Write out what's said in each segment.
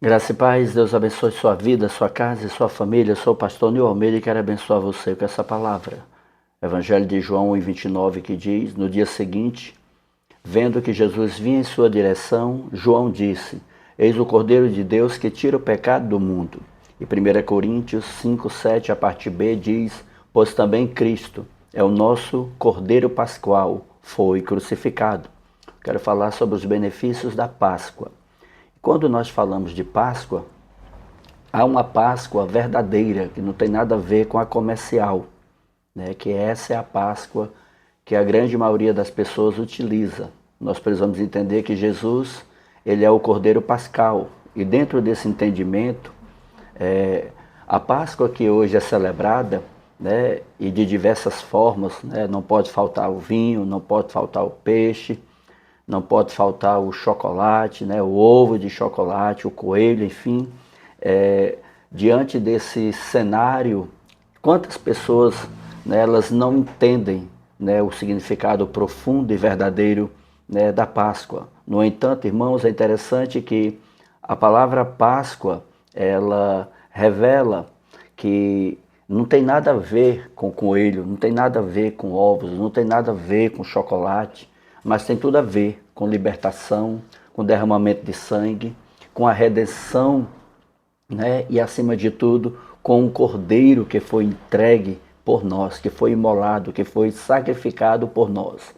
Graça e paz, Deus abençoe sua vida, sua casa e sua família. Eu sou o pastor Nil Almeida e quero abençoar você com essa palavra. Evangelho de João 1:29 que diz: No dia seguinte, vendo que Jesus vinha em sua direção, João disse: Eis o Cordeiro de Deus que tira o pecado do mundo. E 1 Coríntios 5:7, a parte B, diz: Pois também Cristo é o nosso Cordeiro Pascual, foi crucificado. Quero falar sobre os benefícios da Páscoa. Quando nós falamos de Páscoa, há uma Páscoa verdadeira, que não tem nada a ver com a comercial, né? Que essa é a Páscoa que a grande maioria das pessoas utiliza. Nós precisamos entender que Jesus, ele é o Cordeiro Pascal, e dentro desse entendimento, a Páscoa que hoje é celebrada, né, e de diversas formas, né, não pode faltar o vinho, não pode faltar o peixe, não pode faltar o chocolate, né, o ovo de chocolate, o coelho, enfim. Diante desse cenário, quantas pessoas, né, elas não entendem, né, o significado profundo e verdadeiro, né, da Páscoa. No entanto, irmãos, é interessante que a palavra Páscoa, ela revela que não tem nada a ver com coelho, não tem nada a ver com ovos, não tem nada a ver com chocolate, mas tem tudo a ver com libertação, com derramamento de sangue, com a redenção, né? E acima de tudo, com um cordeiro que foi entregue por nós, que foi imolado, que foi sacrificado por nós.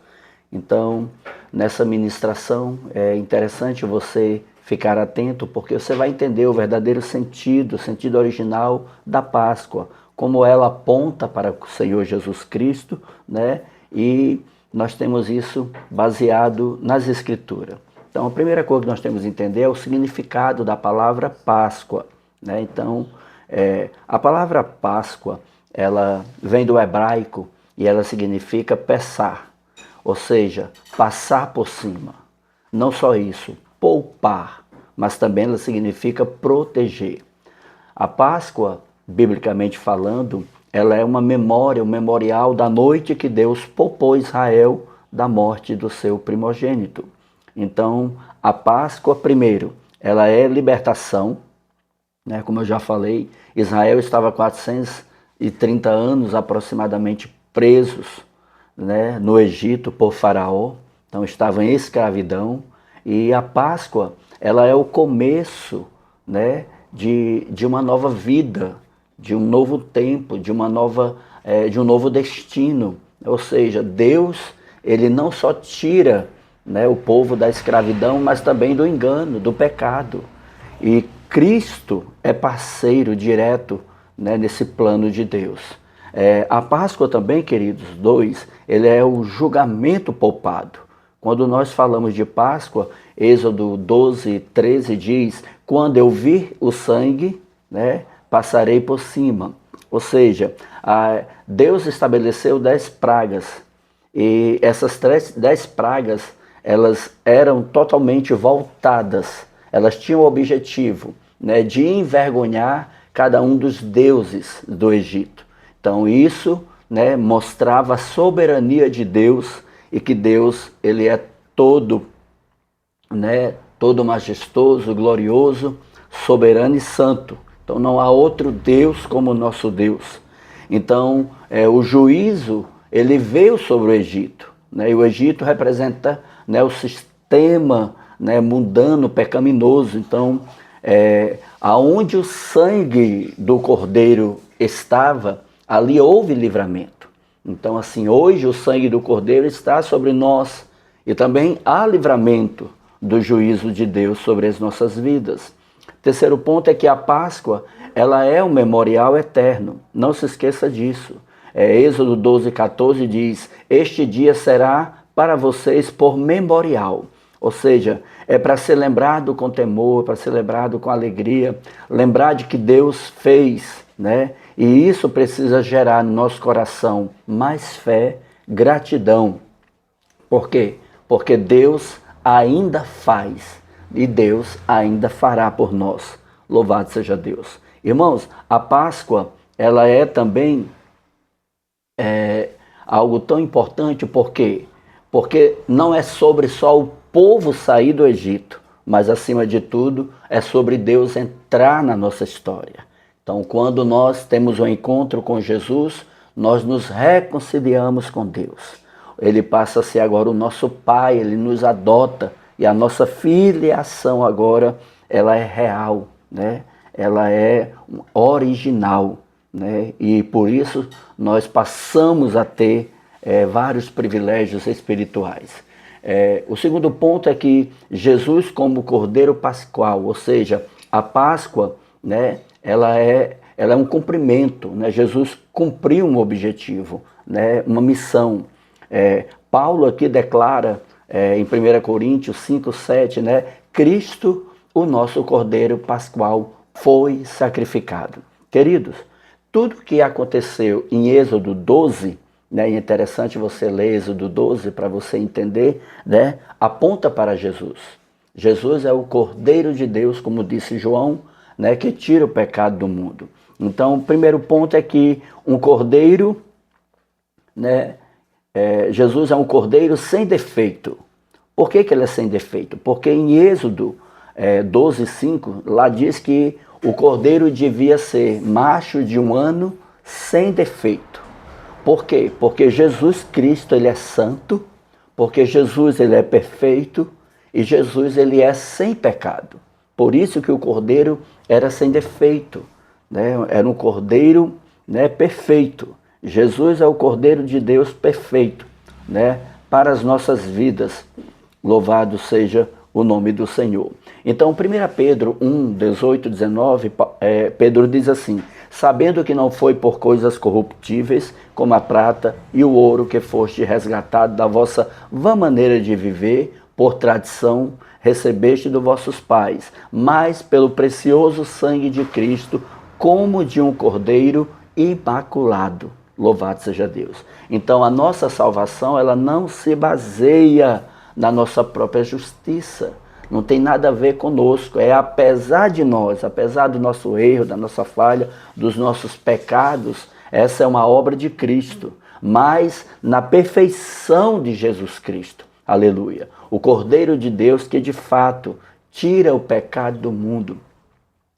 Então, nessa ministração é interessante você ficar atento, porque você vai entender o verdadeiro sentido, o sentido original da Páscoa, como ela aponta para o Senhor Jesus Cristo, né? E nós temos isso baseado nas Escrituras. Então, a primeira coisa que nós temos que entender é o significado da palavra Páscoa, né? Então, a palavra Páscoa, ela vem do hebraico e ela significa pesar, ou seja, passar por cima. Não só isso, poupar, mas também ela significa proteger. A Páscoa, biblicamente falando, ela é uma memória, um memorial da noite que Deus poupou Israel da morte do seu primogênito. Então, a Páscoa, primeiro, ela é libertação, né? Como eu já falei, Israel estava 430 anos aproximadamente presos, né, no Egito por Faraó, então estava em escravidão, e a Páscoa, ela é o começo, né, de uma nova vida, de um novo tempo, de um novo destino. Ou seja, Deus, ele não só tira, né, o povo da escravidão, mas também do engano, do pecado. E Cristo é parceiro direto, né, nesse plano de Deus. A Páscoa também, queridos, ele é o julgamento poupado. Quando nós falamos de Páscoa, Êxodo 12:13 diz: quando eu vir o sangue, né, passarei por cima. Ou seja, Deus estabeleceu 10 pragas, e essas 10 pragas, elas eram totalmente voltadas, elas tinham o objetivo, né, de envergonhar cada um dos deuses do Egito. Então isso, né, mostrava a soberania de Deus, e que Deus, ele é todo, né, todo majestoso, glorioso, soberano e santo. Então não há outro Deus como o nosso Deus. Então, o juízo, ele veio sobre o Egito, né? E o Egito representa, né, o sistema, né, mundano, pecaminoso. Então, aonde o sangue do Cordeiro estava, ali houve livramento. Então, assim, hoje o sangue do Cordeiro está sobre nós, e também há livramento do juízo de Deus sobre as nossas vidas. Terceiro ponto é que a Páscoa, ela é um memorial eterno. Não se esqueça disso. Êxodo 12:14 diz: este dia será para vocês por memorial. Ou seja, é para ser lembrado com temor, para ser lembrado com alegria, lembrar de que Deus fez, né? E isso precisa gerar no nosso coração mais fé, gratidão. Por quê? Porque Deus ainda faz e Deus ainda fará por nós. Louvado seja Deus. Irmãos, a Páscoa, ela é também algo tão importante, por quê? Porque não é sobre só o povo sair do Egito, mas acima de tudo é sobre Deus entrar na nossa história. Então, quando nós temos um encontro com Jesus, nós nos reconciliamos com Deus. Ele passa a ser agora o nosso Pai, Ele nos adota, e a nossa filiação agora, ela é real, né? Ela é original, né? E por isso nós passamos a ter vários privilégios espirituais. O segundo ponto é que Jesus como Cordeiro Pascual, ou seja, a Páscoa, né, ela é um cumprimento, né? Jesus cumpriu um objetivo, né, uma missão. Paulo aqui declara em 1 Coríntios 5:7, né, Cristo, o nosso Cordeiro Pascual, foi sacrificado. Queridos, tudo que aconteceu em Êxodo 12, né, é interessante você ler Êxodo 12 para você entender, né, aponta para Jesus. Jesus é o Cordeiro de Deus, como disse João, né, que tira o pecado do mundo. Então, o primeiro ponto é que um cordeiro, né, Jesus é um cordeiro sem defeito. Por que ele é sem defeito? Porque em Êxodo 12:5, lá diz que o cordeiro devia ser macho de 1 ano, sem defeito. Por quê? Porque Jesus Cristo, ele é santo, porque Jesus, ele é perfeito, e Jesus, ele é sem pecado. Por isso que o cordeiro era sem defeito, né? Era um cordeiro, né, perfeito. Jesus é o Cordeiro de Deus perfeito, né, para as nossas vidas. Louvado seja o nome do Senhor. Então, 1 Pedro 1:18-19, Pedro diz assim: sabendo que não foi por coisas corruptíveis, como a prata e o ouro, que foste resgatado da vossa vã maneira de viver, por tradição, recebeste dos vossos pais, mas pelo precioso sangue de Cristo, como de um cordeiro imaculado. Louvado seja Deus. Então, a nossa salvação, ela não se baseia na nossa própria justiça. Não tem nada a ver conosco. É apesar de nós, apesar do nosso erro, da nossa falha, dos nossos pecados, essa é uma obra de Cristo. Mas na perfeição de Jesus Cristo. Aleluia. O Cordeiro de Deus que de fato tira o pecado do mundo.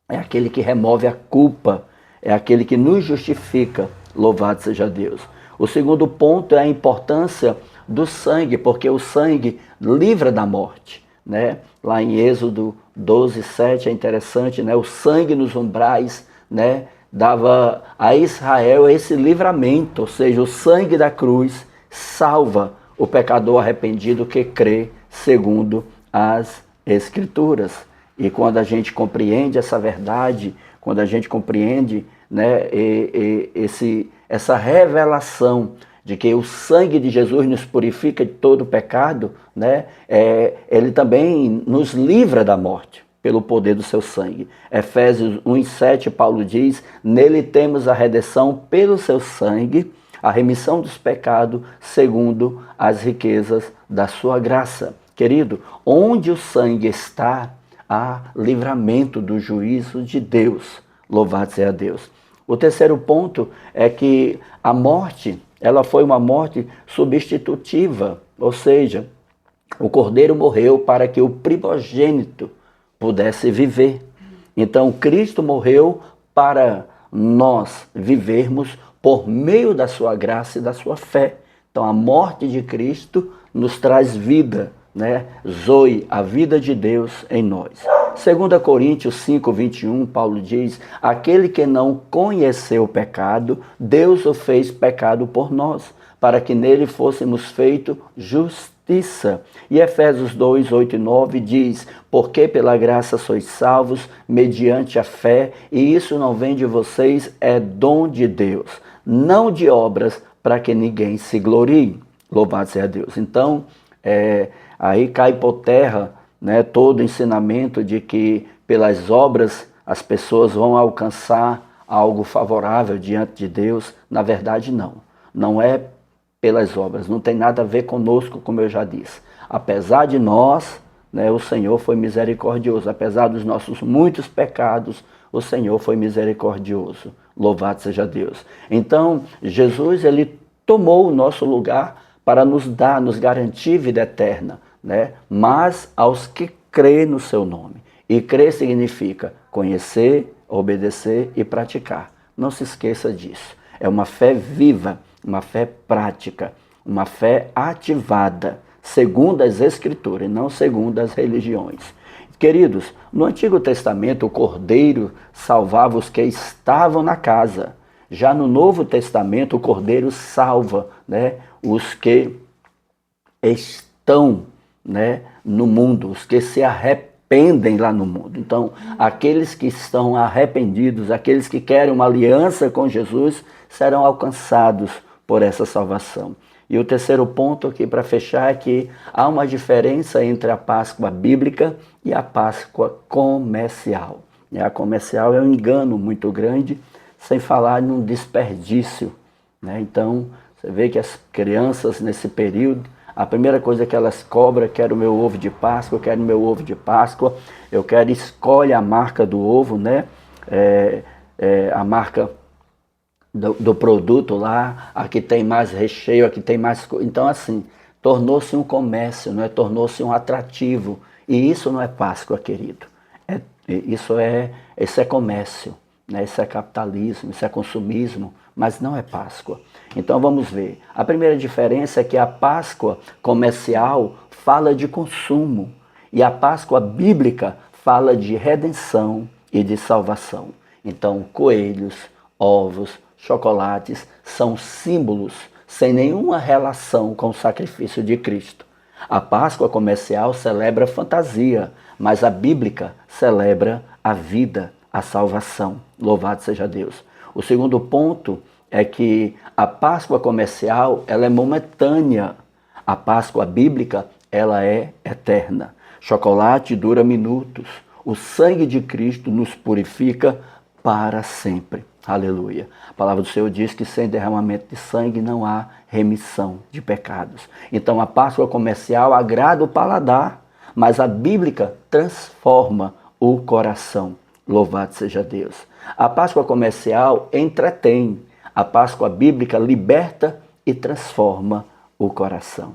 É aquele que remove a culpa. É aquele que nos justifica. Louvado seja Deus. O segundo ponto é a importância do sangue, porque o sangue livra da morte, né? Lá em Êxodo 12:7 é interessante, né? O sangue nos umbrais, né, dava a Israel esse livramento, ou seja, o sangue da cruz salva o pecador arrependido que crê segundo as Escrituras. E quando a gente compreende essa verdade, quando a gente compreende, né, essa revelação de que o sangue de Jesus nos purifica de todo o pecado, né, ele também nos livra da morte pelo poder do seu sangue. Efésios 1:7, Paulo diz: nele temos a redenção pelo seu sangue, a remissão dos pecados, segundo as riquezas da sua graça. Querido, onde o sangue está, há livramento do juízo de Deus. Louvado seja Deus. O terceiro ponto é que a morte, ela foi uma morte substitutiva, ou seja, o cordeiro morreu para que o primogênito pudesse viver. Então, Cristo morreu para nós vivermos por meio da sua graça e da sua fé. Então, a morte de Cristo nos traz vida, né? Zoe, a vida de Deus em nós. 2 Coríntios 5:21, Paulo diz: aquele que não conheceu o pecado, Deus o fez pecado por nós, para que nele fôssemos feitos justiça. E Efésios 2:8-9 diz: porque pela graça sois salvos, mediante a fé, e isso não vem de vocês, é dom de Deus, não de obras, para que ninguém se glorie. Louvado seja Deus. Então, aí cai por terra, né, todo o ensinamento de que pelas obras as pessoas vão alcançar algo favorável diante de Deus. Na verdade, não. Não é pelas obras, não tem nada a ver conosco, como eu já disse. Apesar de nós, né, o Senhor foi misericordioso. Apesar dos nossos muitos pecados, o Senhor foi misericordioso. Louvado seja Deus. Então, Jesus, ele tomou o nosso lugar para nos garantir vida eterna, né? Mas aos que crê no seu nome. E crer significa conhecer, obedecer e praticar. Não se esqueça disso. É uma fé viva, uma fé prática, uma fé ativada, segundo as Escrituras e não segundo as religiões. Queridos, no Antigo Testamento o Cordeiro salvava os que estavam na casa. Já no Novo Testamento o Cordeiro salva, né, os que estão, né, no mundo, os que se arrependem lá no mundo. Então, aqueles que estão arrependidos, aqueles que querem uma aliança com Jesus, serão alcançados por essa salvação. E o terceiro ponto aqui para fechar é que há uma diferença entre a Páscoa bíblica e a Páscoa comercial. A comercial é um engano muito grande, sem falar num desperdício. Então, você vê que as crianças nesse período, a primeira coisa que elas cobram, quero meu ovo de Páscoa, eu quero meu ovo de Páscoa, eu quero, escolhe a marca do ovo, né? A marca do produto lá, a que tem mais recheio, a que tem mais... Então, assim, tornou-se um comércio, não é? Tornou-se um atrativo. E isso não é Páscoa, querido. Isso é comércio, né? Isso é capitalismo, isso é consumismo, mas não é Páscoa. Então vamos ver. A primeira diferença é que a Páscoa comercial fala de consumo e a Páscoa bíblica fala de redenção e de salvação. Então, coelhos, ovos, chocolates são símbolos sem nenhuma relação com o sacrifício de Cristo. A Páscoa comercial celebra fantasia, mas a bíblica celebra a vida, a salvação. Louvado seja Deus. O segundo ponto é que a Páscoa comercial ela é momentânea. A Páscoa bíblica ela é eterna. Chocolate dura minutos. O sangue de Cristo nos purifica para sempre. Aleluia. A palavra do Senhor diz que sem derramamento de sangue não há remissão de pecados. Então a Páscoa comercial agrada o paladar, mas a bíblica transforma o coração. Louvado seja Deus. A Páscoa comercial entretém. A Páscoa bíblica liberta e transforma o coração.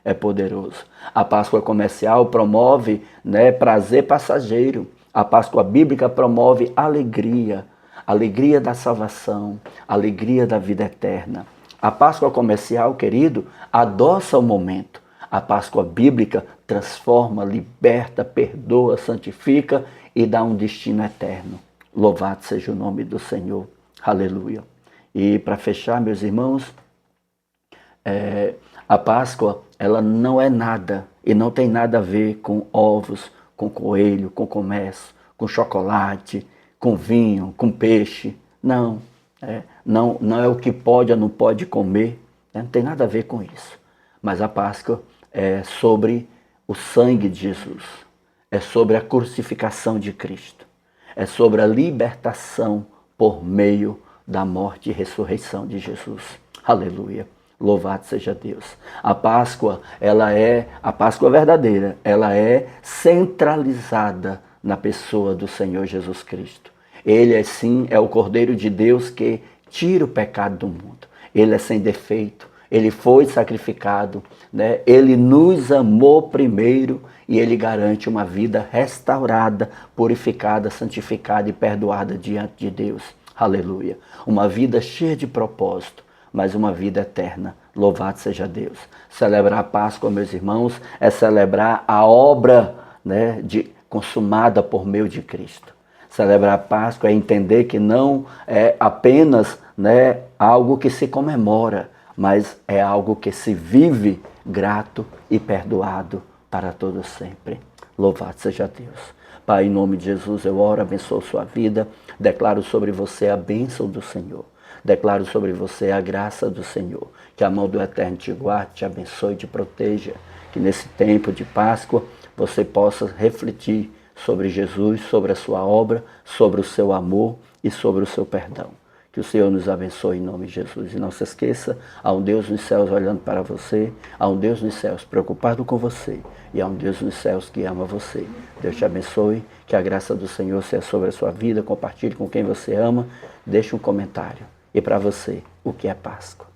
É poderoso. A Páscoa comercial promove, né, prazer passageiro. A Páscoa bíblica promove alegria. Alegria da salvação, alegria da vida eterna. A Páscoa comercial, querido, adoça o momento. A Páscoa bíblica transforma, liberta, perdoa, santifica e dá um destino eterno. Louvado seja o nome do Senhor. Aleluia. E para fechar, meus irmãos, a Páscoa ela não é nada e não tem nada a ver com ovos, com coelho, com comércio, com chocolate, com vinho, com peixe. Não, não é o que pode ou não pode comer, não tem nada a ver com isso. Mas a Páscoa é sobre o sangue de Jesus, é sobre a crucificação de Cristo, é sobre a libertação por meio da morte e ressurreição de Jesus. Aleluia. Louvado seja Deus. A Páscoa, a Páscoa verdadeira, ela é centralizada na pessoa do Senhor Jesus Cristo. Ele, assim, é o Cordeiro de Deus que tira o pecado do mundo. Ele é sem defeito, ele foi sacrificado, né? Ele nos amou primeiro e ele garante uma vida restaurada, purificada, santificada e perdoada diante de Deus. Aleluia. Uma vida cheia de propósito, mas uma vida eterna. Louvado seja Deus. Celebrar a Páscoa, meus irmãos, é celebrar a obra, né, consumada por meio de Cristo. Celebrar a Páscoa é entender que não é apenas, né, algo que se comemora, mas é algo que se vive grato e perdoado para todo sempre. Louvado seja Deus. Pai, em nome de Jesus, eu oro, abençoo sua vida, declaro sobre você a bênção do Senhor. Declaro sobre você a graça do Senhor. Que a mão do Eterno te guarde, te abençoe e te proteja. Que nesse tempo de Páscoa você possa refletir sobre Jesus, sobre a sua obra, sobre o seu amor e sobre o seu perdão. Que o Senhor nos abençoe em nome de Jesus. E não se esqueça, há um Deus nos céus olhando para você, há um Deus nos céus preocupado com você e há um Deus nos céus que ama você. Deus te abençoe, que a graça do Senhor seja sobre a sua vida, compartilhe com quem você ama, deixe um comentário. E para você, o que é Páscoa?